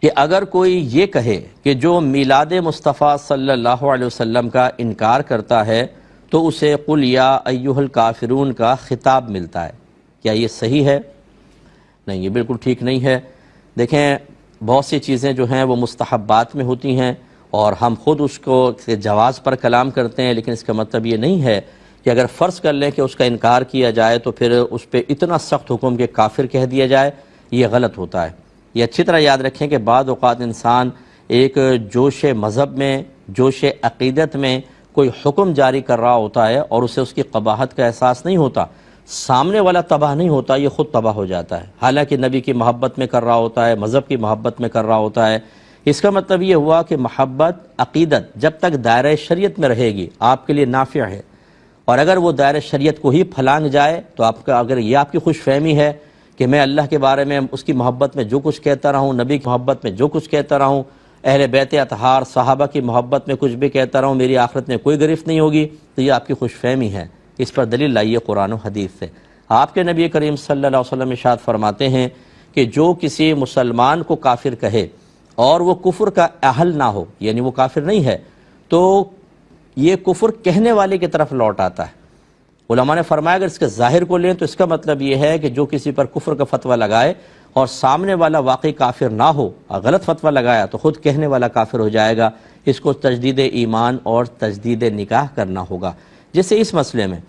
کہ اگر کوئی یہ کہے کہ جو میلاد مصطفیٰ صلی اللہ علیہ وسلم کا انکار کرتا ہے تو اسے قل یا ایھا الکافرون کا خطاب ملتا ہے، کیا یہ صحیح ہے؟ نہیں، یہ بالکل ٹھیک نہیں ہے۔ دیکھیں، بہت سی چیزیں جو ہیں وہ مستحبات میں ہوتی ہیں اور ہم خود اس کو جواز پر کلام کرتے ہیں، لیکن اس کا مطلب یہ نہیں ہے کہ اگر فرض کر لیں کہ اس کا انکار کیا جائے تو پھر اس پہ اتنا سخت حکم کہ کافر کہہ دیا جائے، یہ غلط ہوتا ہے۔ یہ اچھی طرح یاد رکھیں کہ بعض اوقات انسان ایک جوش مذہب میں، جوش عقیدت میں کوئی حکم جاری کر رہا ہوتا ہے اور اسے اس کی قباحت کا احساس نہیں ہوتا، سامنے والا تباہ نہیں ہوتا، یہ خود تباہ ہو جاتا ہے، حالانکہ نبی کی محبت میں کر رہا ہوتا ہے، مذہب کی محبت میں کر رہا ہوتا ہے۔ اس کا مطلب یہ ہوا کہ محبت، عقیدت جب تک دائرہ شریعت میں رہے گی آپ کے لیے نافع ہے، اور اگر وہ دائرہ شریعت کو ہی پھلانگ جائے تو آپ کا، اگر یہ آپ کی خوش فہمی ہے کہ میں اللہ کے بارے میں اس کی محبت میں جو کچھ کہتا رہا ہوں، نبی کی محبت میں جو کچھ کہتا رہا ہوں، اہل بیت اطہار صحابہ کی محبت میں کچھ بھی کہتا رہا ہوں، میری آخرت میں کوئی گرفت نہیں ہوگی، تو یہ آپ کی خوش فہمی ہے۔ اس پر دلیل لائیے قرآن و حدیث سے۔ آپ کے نبی کریم صلی اللہ علیہ وسلم ارشاد فرماتے ہیں کہ جو کسی مسلمان کو کافر کہے اور وہ کفر کا اہل نہ ہو، یعنی وہ کافر نہیں ہے، تو یہ کفر کہنے والے کی طرف لوٹ آتا ہے۔ علماء نے فرمایا اگر اس کے ظاہر کو لیں تو اس کا مطلب یہ ہے کہ جو کسی پر کفر کا فتویٰ لگائے اور سامنے والا واقعی کافر نہ ہو، غلط فتویٰ لگایا تو خود کہنے والا کافر ہو جائے گا، اس کو تجدید ایمان اور تجدید نکاح کرنا ہوگا۔ جیسے اس مسئلے میں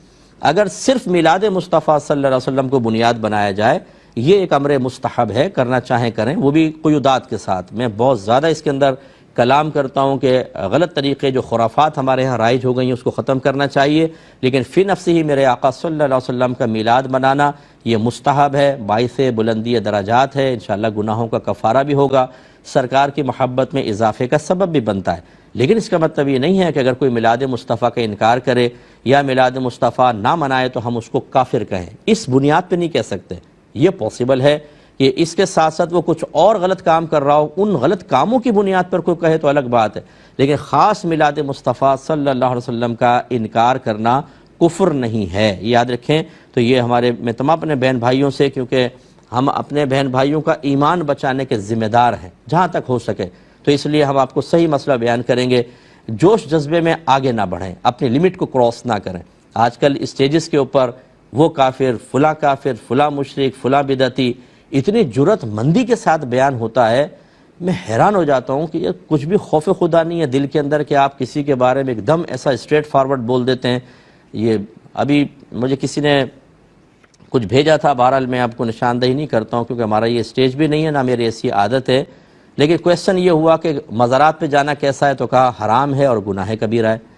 اگر صرف میلاد مصطفیٰ صلی اللہ علیہ وسلم کو بنیاد بنایا جائے، یہ ایک امر مستحب ہے، کرنا چاہیں کریں، وہ بھی قیودات کے ساتھ۔ میں بہت زیادہ اس کے اندر کلام کرتا ہوں کہ غلط طریقے جو خرافات ہمارے ہاں رائج ہو گئی ہیں اس کو ختم کرنا چاہیے، لیکن فی نفسی ہی میرے آقا صلی اللہ علیہ وسلم کا میلاد منانا یہ مستحب ہے، باعث بلندی درجات ہے، انشاءاللہ گناہوں کا کفارہ بھی ہوگا، سرکار کی محبت میں اضافے کا سبب بھی بنتا ہے۔ لیکن اس کا مطلب یہ نہیں ہے کہ اگر کوئی میلاد مصطفیٰ کا انکار کرے یا میلاد مصطفیٰ نہ منائے تو ہم اس کو کافر کہیں، اس بنیاد پہ نہیں کہہ سکتے۔ یہ پاسبل ہے کہ اس کے ساتھ ساتھ وہ کچھ اور غلط کام کر رہا ہو، ان غلط کاموں کی بنیاد پر کوئی کہے تو الگ بات ہے، لیکن خاص میلاد مصطفیٰ صلی اللہ علیہ وسلم کا انکار کرنا کفر نہیں ہے، یاد رکھیں۔ تو یہ میں تمام اپنے بہن بھائیوں سے، کیونکہ ہم اپنے بہن بھائیوں کا ایمان بچانے کے ذمہ دار ہیں جہاں تک ہو سکے، تو اس لیے ہم آپ کو صحیح مسئلہ بیان کریں گے، جوش جذبے میں آگے نہ بڑھیں، اپنی لمٹ کو کراس نہ کریں۔ آج کل اسٹیجز کے اوپر وہ کافر، فلاں مشرک، فلاں بدعتی اتنی جرأت مندی کے ساتھ بیان ہوتا ہے، میں حیران ہو جاتا ہوں کہ یہ کچھ بھی خوف خدا نہیں ہے دل کے اندر کہ آپ کسی کے بارے میں ایک دم ایسا اسٹریٹ فارورڈ بول دیتے ہیں۔ یہ ابھی مجھے کسی نے کچھ بھیجا تھا، بہرحال میں آپ کو نشاندہی نہیں کرتا ہوں کیونکہ ہمارا یہ اسٹیج بھی نہیں ہے، نہ میری ایسی عادت ہے، لیکن کویسچن یہ ہوا کہ مزارات پہ جانا کیسا ہے، تو کہا حرام ہے اور گناہ کبیرہ ہے۔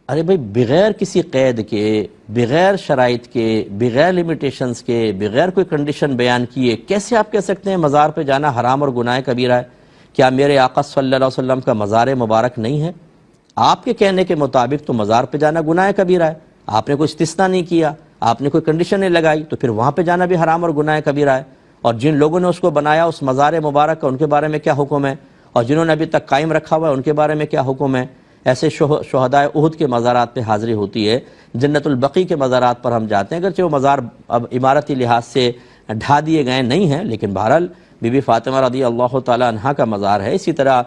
ارے بھائی، بغیر کسی قید کے، بغیر شرائط کے، بغیر لیمیٹیشنز کے، بغیر کوئی کنڈیشن بیان کیے کیسے آپ کہہ سکتے ہیں مزار پہ جانا حرام اور گناہ کبیرہ ہے؟ کیا میرے آقا صلی اللہ علیہ وسلم کا مزار مبارک نہیں ہے؟ آپ کے کہنے کے مطابق تو مزار پہ جانا گناہ کبیرہ ہے، آپ نے کوئی استثناء نہیں کیا، آپ نے کوئی کنڈیشن نہیں لگائی، تو پھر وہاں پہ جانا بھی حرام اور گناہ کبیرہ ہے۔ اور جن لوگوں نے اس کو بنایا، اس مزار مبارک کا، ان کے بارے میں کیا حکم ہے؟ اور جنہوں نے ابھی تک قائم رکھا ہوا ہے ان کے بارے میں کیا حکم ہے؟ ایسے شہدائے احد کے مزارات پہ حاضری ہوتی ہے، جنت البقیع کے مزارات پر ہم جاتے ہیں، اگرچہ وہ مزار اب عمارتی لحاظ سے ڈھا دیے گئے نہیں ہیں، لیکن بہرحال بی بی فاطمہ رضی اللہ تعالی عنہا کا مزار ہے۔ اسی طرح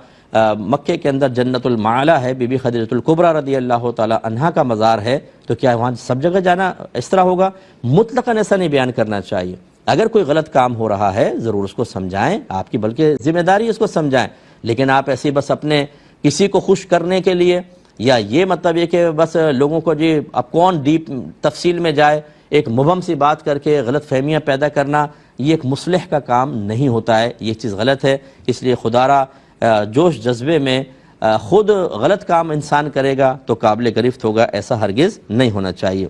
مکے کے اندر جنت المعلا ہے، بی بی خدیجۃ الکبریٰ رضی اللہ تعالی عنہا کا مزار ہے، تو کیا وہاں سب جگہ جانا اس طرح ہوگا؟ مطلقاً ایسا نہیں بیان کرنا چاہیے۔ اگر کوئی غلط کام ہو رہا ہے ضرور اس کو سمجھائیں، آپ کی بلکہ ذمہ داری اس کو سمجھائیں، لیکن آپ ایسے بس اپنے کسی کو خوش کرنے کے لیے، یا یہ مطلب یہ کہ بس لوگوں کو جی اب کون ڈیپ تفصیل میں جائے، ایک مبہم سی بات کر کے غلط فہمیاں پیدا کرنا، یہ ایک مصلح کا کام نہیں ہوتا ہے، یہ چیز غلط ہے۔ اس لیے خدا را جوش جذبے میں خود غلط کام انسان کرے گا تو قابل گرفت ہوگا، ایسا ہرگز نہیں ہونا چاہیے۔